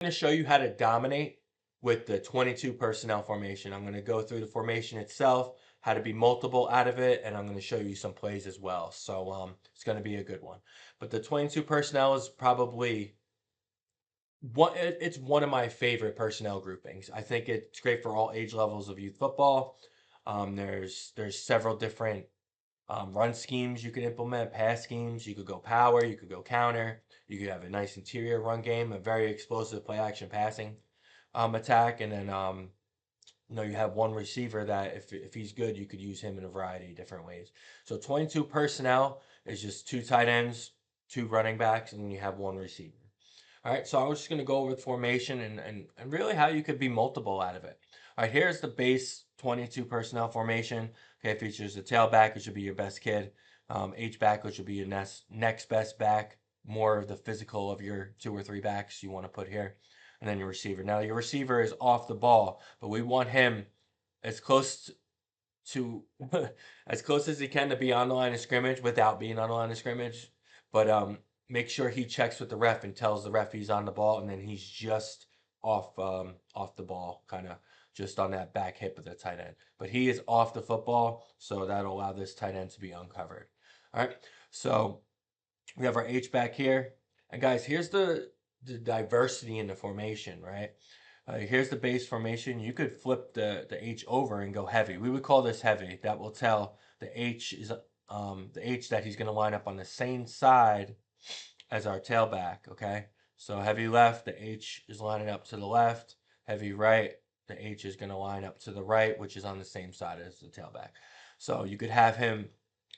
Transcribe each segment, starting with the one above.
going to show you how to dominate with the 22 personnel formation. I'm going to go through the formation itself, how to be multiple out of it, and I'm going to show you some plays as well. So it's going to be a good one. But the 22 personnel is probably it's one of my favorite personnel groupings. I think it's great for all age levels of youth football. There's several different run schemes you could implement, pass schemes. You could go power, you could go counter. You could have a nice interior run game, a very explosive play action passing attack, and then you have one receiver that if he's good, you could use him in a variety of different ways. So 22 personnel is just two tight ends, two running backs, and then you have one receiver. All right, so I was just going to go over the formation and really how you could be multiple out of it. All right, here's the base 22 personnel formation. Okay, it features a tailback, which would be your best kid, H-back, which would be your next best back, more of the physical of your 2 or 3 backs you want to put here, and then your receiver. Now, your receiver is off the ball, but we want him as close to as close as he can to be on the line of scrimmage without being on the line of scrimmage. But make sure he checks with the ref and tells the ref he's on the ball, and then he's just off the ball, kind of just on that back hip of the tight end. But he is off the football, so that'll allow this tight end to be uncovered. All right, so we have our H back here, and guys, here's the diversity in the formation, right? Here's the base formation. You could flip the H over and go heavy. We would call this heavy. That will tell the H is the H that he's going to line up on the same side as our tailback. Okay, so heavy left, the H is lining up to the left. Heavy right, the H is going to line up to the right, which is on the same side as the tailback. So you could have him.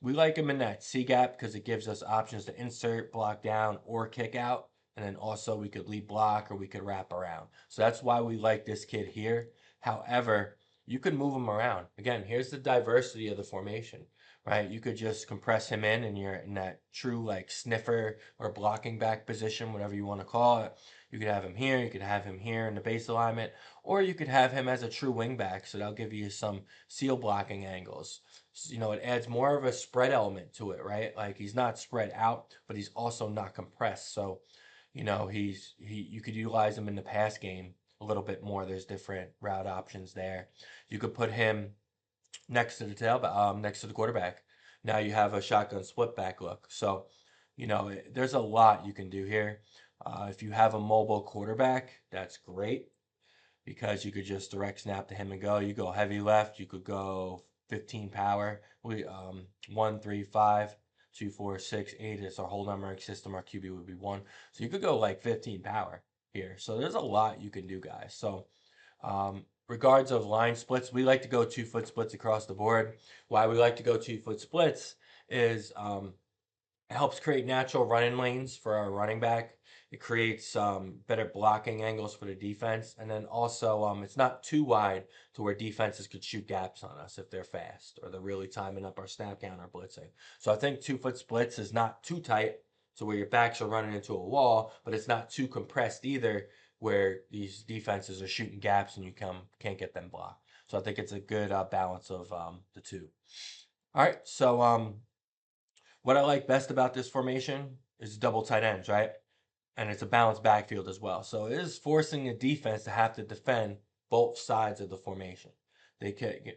We like him in that C gap because it gives us options to insert, block down, or kick out. And then also we could lead block or we could wrap around. So that's why we like this kid here. However, you could move him around. Again, here's the diversity of the formation, right? You could just compress him in and you're in that true like sniffer or blocking back position, whatever you want to call it. You could have him here, you could have him here in the base alignment, or you could have him as a true wing back. So that'll give you some seal blocking angles. So, it adds more of a spread element to it, right? Like he's not spread out, but he's also not compressed. So you could utilize him in the pass game a little bit more. There's different route options there. You could put him next to the next to the quarterback. Now you have a shotgun split back look. So, there's a lot you can do here. If you have a mobile quarterback, that's great because you could just direct snap to him and go. You go heavy left. You could go 15 power. 1, 3, 5. 2, 4, 6, 8 is our whole numbering system. Our QB would be 1. So you could go like 15 power here. So there's a lot you can do, guys. So regards of line splits, we like to go 2-foot splits across the board. Why we like to go 2-foot splits is it helps create natural running lanes for our running back. It creates better blocking angles for the defense. And then also it's not too wide to where defenses could shoot gaps on us if they're fast or they're really timing up our snap count or blitzing. So I think 2-foot splits is not too tight to where your backs are running into a wall, but it's not too compressed either where these defenses are shooting gaps and you can't get them blocked. So I think it's a good balance of the two. All right, so what I like best about this formation is double tight ends, right? And it's a balanced backfield as well. So it is forcing the defense to have to defend both sides of the formation. They could,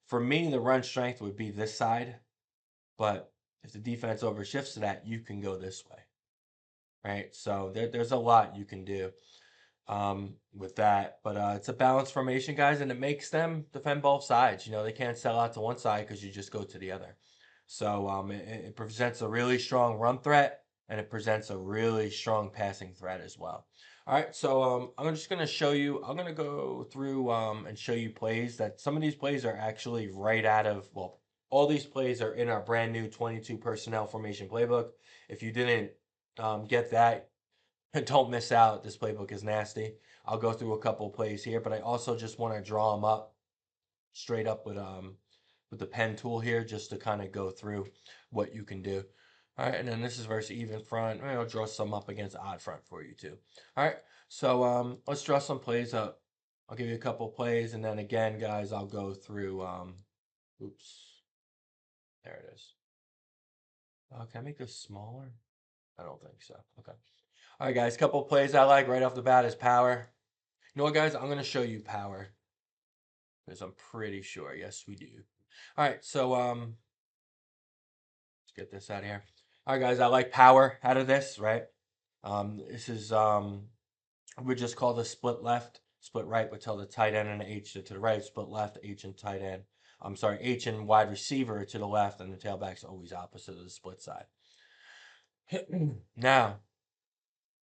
for me, the run strength would be this side, but if the defense overshifts to that, you can go this way, right? So there's a lot you can do with that. But it's a balanced formation, guys, and it makes them defend both sides. They can't sell out to one side because you just go to the other. So it presents a really strong run threat, and it presents a really strong passing threat as well. All right, so I'm just going to show you, I'm going to go through and show you plays that some of these plays are actually right out of, well, all these plays are in our brand new 22 personnel formation playbook. If you didn't get that, don't miss out. This playbook is nasty. I'll go through a couple plays here, but I also just want to draw them up straight up with the pen tool here just to kind of go through what you can do. All right, and then this is versus even front. I'll draw some up against odd front for you too. All right, so let's draw some plays up. I'll give you a couple plays, and then again, guys, I'll go through. Oops, there it is. Can I make this smaller? I don't think so. Okay. All right, guys, a couple plays I like right off the bat is power. You know what, guys? I'm going to show you power because I'm pretty sure. Yes, we do. All right, so let's get this out of here. All right, guys, I like power out of this, right? This is we just call this split left, split right. We tell the tight end and the H to the right, split left, H and tight end. I'm sorry, H and wide receiver to the left, and the tailback's always opposite of the split side. Now,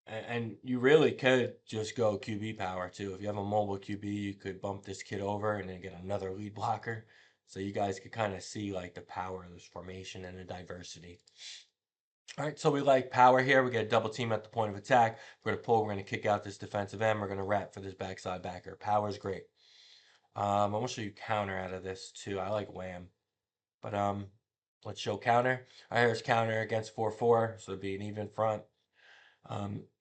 and you really could just go QB power too. If you have a mobile QB, you could bump this kid over and then get another lead blocker. So you guys could kind of see like the power of this formation and the diversity. All right, so we like power here. We get a double team at the point of attack. We're going to pull. We're going to kick out this defensive end. We're going to wrap for this backside backer. Power is great. I'm going to show you counter out of this too. I like wham. But let's show counter. All right, here's counter against 4-4. So it'd be an even front.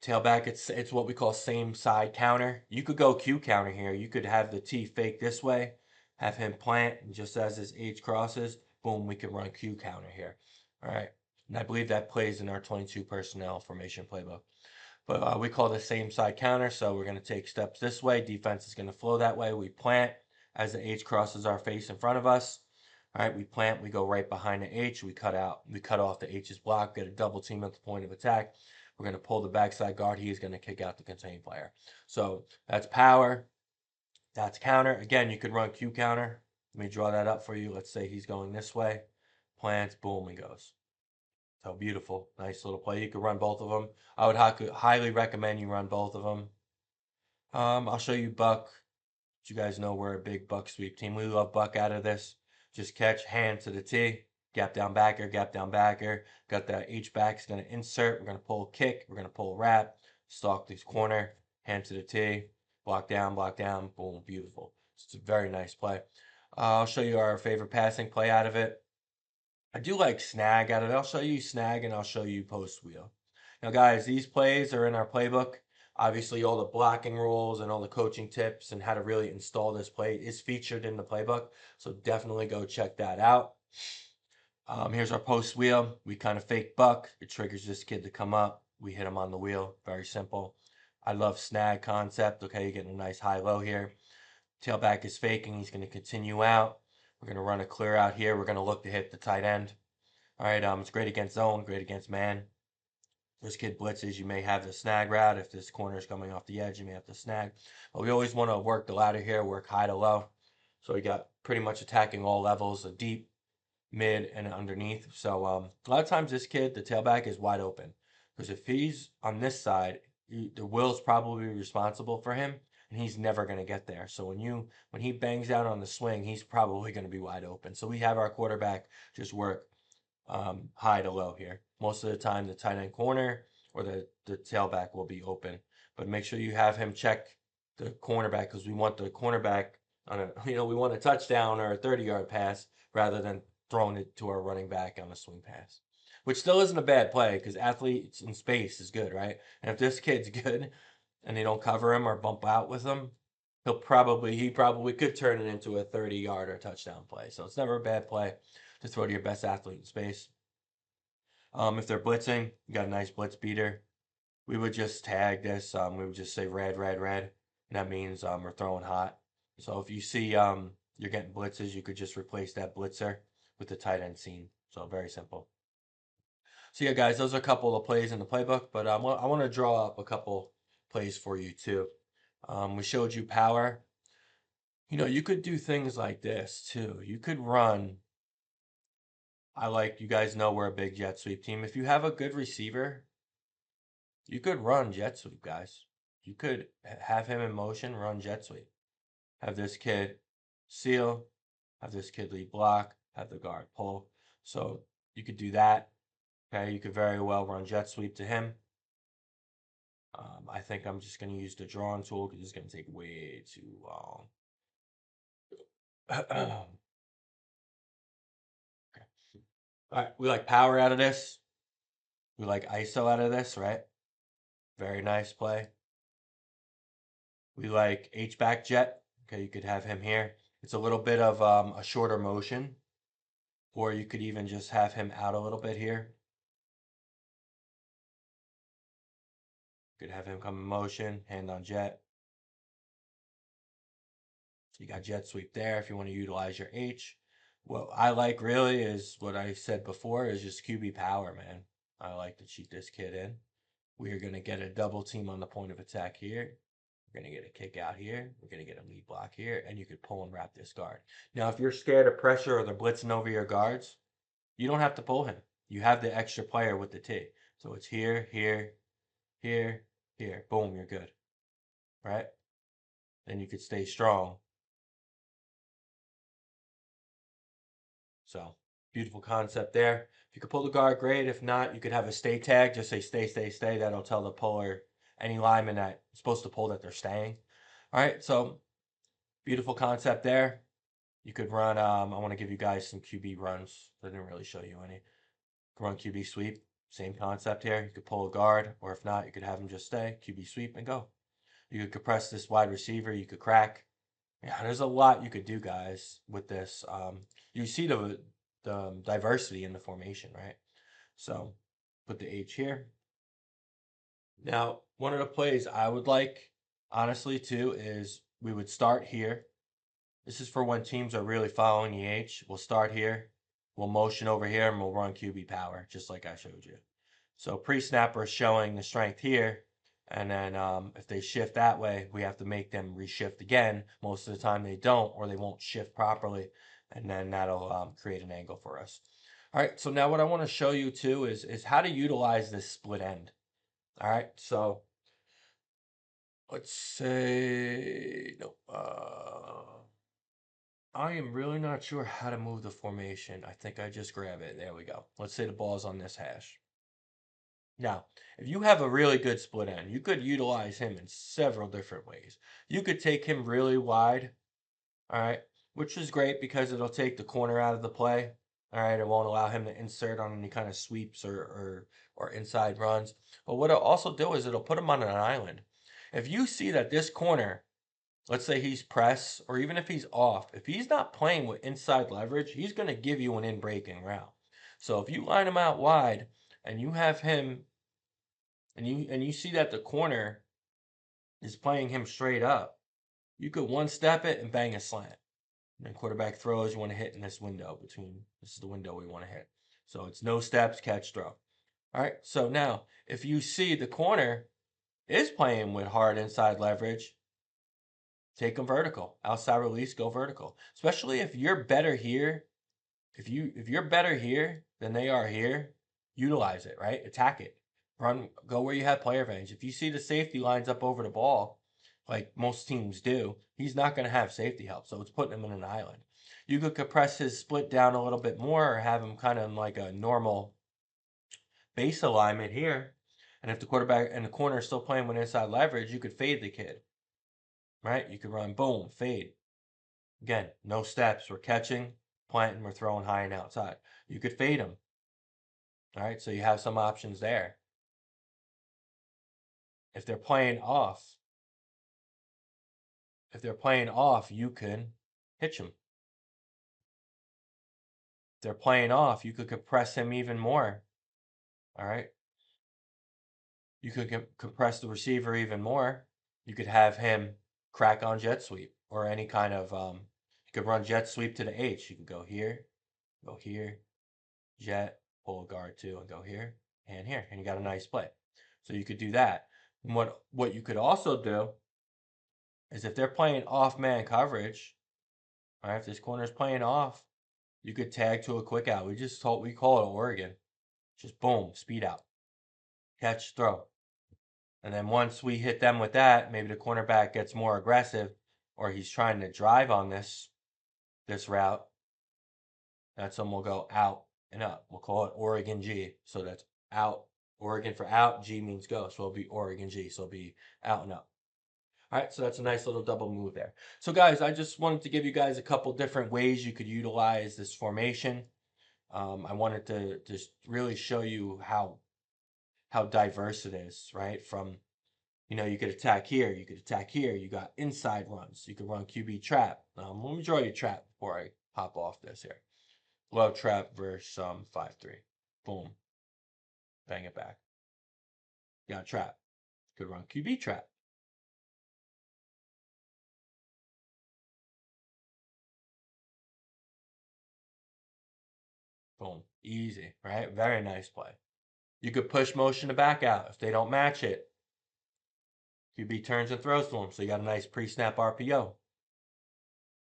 Tailback, it's what we call same side counter. You could go Q counter here. You could have the T fake this way, have him plant, and just as his H crosses, boom, we can run Q counter here. All right, and I believe that plays in our 22 personnel formation playbook. But we call this same side counter, so we're going to take steps this way. Defense is going to flow that way. We plant as the H crosses our face in front of us. All right, we plant, we go right behind the H, we cut off the H's block, get a double team at the point of attack. We're going to pull the backside guard. He is going to kick out the contained player. So that's power. That's counter. Again, you could run Q counter. Let me draw that up for you. Let's say he's going this way. Plants, boom, he goes. So beautiful. Nice little play. You could run both of them. I would highly recommend you run both of them. I'll show you Buck. You guys know we're a big Buck sweep team. We love Buck out of this. Just catch, hand to the T. Gap down backer, gap down backer. Got that H back. It's going to insert. We're going to pull kick. We're going to pull wrap. Stalk this corner. Hand to the T. Block down, boom, beautiful. It's a very nice play. I'll show you our favorite passing play out of it. I do like snag out of it. I'll show you snag and I'll show you post wheel. Now, guys, these plays are in our playbook. Obviously, all the blocking rules and all the coaching tips and how to really install this play is featured in the playbook. So definitely go check that out. Here's our post wheel. We kind of fake buck. It triggers this kid to come up. We hit him on the wheel. Very simple. I love snag concept. Okay, you're getting a nice high-low here. Tailback is faking. He's going to continue out. We're going to run a clear out here. We're going to look to hit the tight end. All right, it's great against zone, great against man. This kid blitzes, you may have the snag route. If this corner is coming off the edge, you may have to snag. But we always want to work the ladder here, work high to low. So we got pretty much attacking all levels, a deep, mid, and underneath. So a lot of times this kid, the tailback, is wide open. Because if he's on this side, the will's probably responsible for him, and he's never going to get there. So when he bangs out on the swing, he's probably going to be wide open. So we have our quarterback just work high to low here. Most of the time, the tight end corner or the tailback will be open. But make sure you have him check the cornerback because we want the cornerback on a, we want a touchdown or a 30-yard pass rather than throwing it to our running back on a swing pass. Which still isn't a bad play because athletes in space is good, right? And if this kid's good and they don't cover him or bump out with him, he probably could turn it into a 30-yard or touchdown play. So it's never a bad play to throw to your best athlete in space. If they're blitzing, you got a nice blitz beater. We would just tag this. We would just say red, red, red. And that means we're throwing hot. So if you see you're getting blitzes, you could just replace that blitzer with the tight end seam. So very simple. So yeah, guys, those are a couple of plays in the playbook. But I want to draw up a couple plays for you too. We showed you power. You could do things like this too. You could run. You guys know we're a big jet sweep team. If you have a good receiver, you could run jet sweep, guys. You could have him in motion, run jet sweep. Have this kid seal, have this kid lead block, have the guard pull. So you could do that. Okay, you could very well run jet sweep to him. I think I'm just going to use the drawing tool because it's going to take way too long. Okay. All right, we like power out of this. We like ISO out of this, right? Very nice play. We like H-back jet. Okay, you could have him here. It's a little bit of a shorter motion. Or you could even just have him out a little bit here. You could have him come in motion, hand on jet. So you got jet sweep there if you want to utilize your H. What I like really is what I said before is just QB power, man. I like to cheat this kid in. We are going to get a double team on the point of attack here. We're going to get a kick out here. We're going to get a lead block here. And you could pull and wrap this guard. Now, if you're scared of pressure or they're blitzing over your guards, you don't have to pull him. You have the extra player with the T. So it's here, here, here, here. Boom, you're good. Right? Then you could stay strong. So, beautiful concept there. If you could pull the guard, great. If not, you could have a stay tag. Just say stay, stay, stay. That'll tell the puller, any lineman that's supposed to pull, that they're staying. All right, so beautiful concept there. You could run, I want to give you guys some QB runs. I didn't really show you any. You could run QB sweep. Same concept here. You could pull a guard, or if not, you could have them just stay. QB sweep and go. You could compress this wide receiver. You could crack. Yeah, there's a lot you could do, guys, with this. You see the diversity in the formation, right? So put the H here. Now, one of the plays I would like, honestly, too, is we would start here. This is for when teams are really following the H. We'll start here. We'll motion over here, and we'll run QB power, just like I showed you. So pre-snapper is showing the strength here. And then if they shift that way, we have to make them reshift again. Most of the time they don't, or they won't shift properly. And then that'll create an angle for us. All right, so now what I want to show you too is how to utilize this split end. All right, so let's say, no, I am really not sure how to move the formation. I think I just grab it. There we go. Let's say the ball's on this hash. Now, if you have a really good split end, you could utilize him in several different ways. You could take him really wide, all right, which is great because it'll take the corner out of the play. All right, it won't allow him to insert on any kind of sweeps or inside runs. But what it'll also do is it'll put him on an island. If you see that this corner, let's say he's press, or even if he's off, if he's not playing with inside leverage, he's going to give you an in-breaking route. So if you line him out wide and you have him and you see that the corner is playing him straight up, you could one step it and bang a slant. And then quarterback throws, you want to hit in this window this is the window we want to hit. So it's no steps, catch, throw. All right, so now if you see the corner is playing with hard inside leverage, take them vertical. Outside release, go vertical. Especially if you're better here. If you're better here than they are here, utilize it, right? Attack it. Run, go where you have player advantage. If you see the safety lines up over the ball, like most teams do, he's not going to have safety help. So it's putting him in an island. You could compress his split down a little bit more or have him kind of like a normal base alignment here. And if the quarterback and the corner is still playing with inside leverage, you could fade the kid, right? You could run, boom, fade. Again, no steps. We're catching, planting, we're throwing high and outside. You could fade him. All right, so you have some options there. If they're playing off, you can hitch them. If they're playing off, you could compress him even more. All right. You could compress the receiver even more. You could have him crack on jet sweep or any kind of, you could run jet sweep to the H. You can go here, jet, pull a guard too, and go here, and you got a nice play. So you could do that. And what you could also do is if they're playing off man coverage, all right, if this corner is playing off, you could tag to a quick out. We call it Oregon. Just boom, speed out, catch, throw. And then once we hit them with that, maybe the cornerback gets more aggressive or he's trying to drive on this route. That's when we'll go out and up. We'll call it Oregon G. So that's out. Oregon for out. G means go. So it'll be Oregon G. So it'll be out and up. All right, so that's a nice little double move there. So guys, I just wanted to give you guys a couple different ways you could utilize this formation. I wanted to just really show you how diverse it is, right? From, you could attack here, you could attack here. You got inside runs. You could run QB trap. Let me draw you trap before I hop off this here. Low trap versus 5-3. Boom. Bang it back. You got trap. Could run QB trap. Boom. Easy, right? Very nice play. You could push motion to back out if they don't match it. QB turns and throws to them, so you got a nice pre-snap RPO.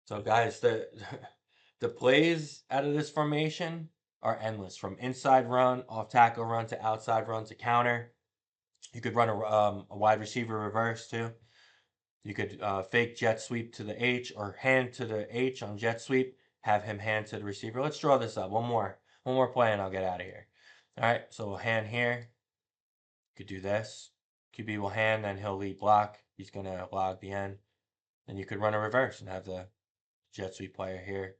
So guys, the plays out of this formation are endless. From inside run, off tackle run, to outside run, to counter. You could run a wide receiver reverse too. You could fake jet sweep to the H, or hand to the H on jet sweep. Have him hand to the receiver. Let's draw this up. One more play, and I'll get out of here. All right, so we'll hand here. You could do this. QB will hand, then he'll lead block. He's gonna log the end. Then you could run a reverse and have the jet sweep player here.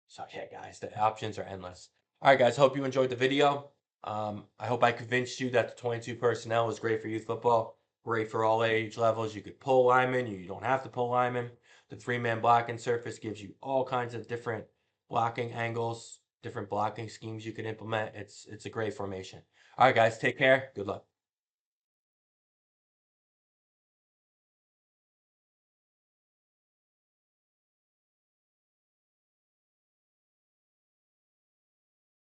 So yeah, guys, the options are endless. All right, guys, hope you enjoyed the video. I hope I convinced you that the 22 personnel is great for youth football, great for all age levels. You could pull linemen, you don't have to pull linemen. The 3-man blocking surface gives you all kinds of different blocking angles, different blocking schemes you can implement. It's a great formation. All right, guys, take care. Good luck.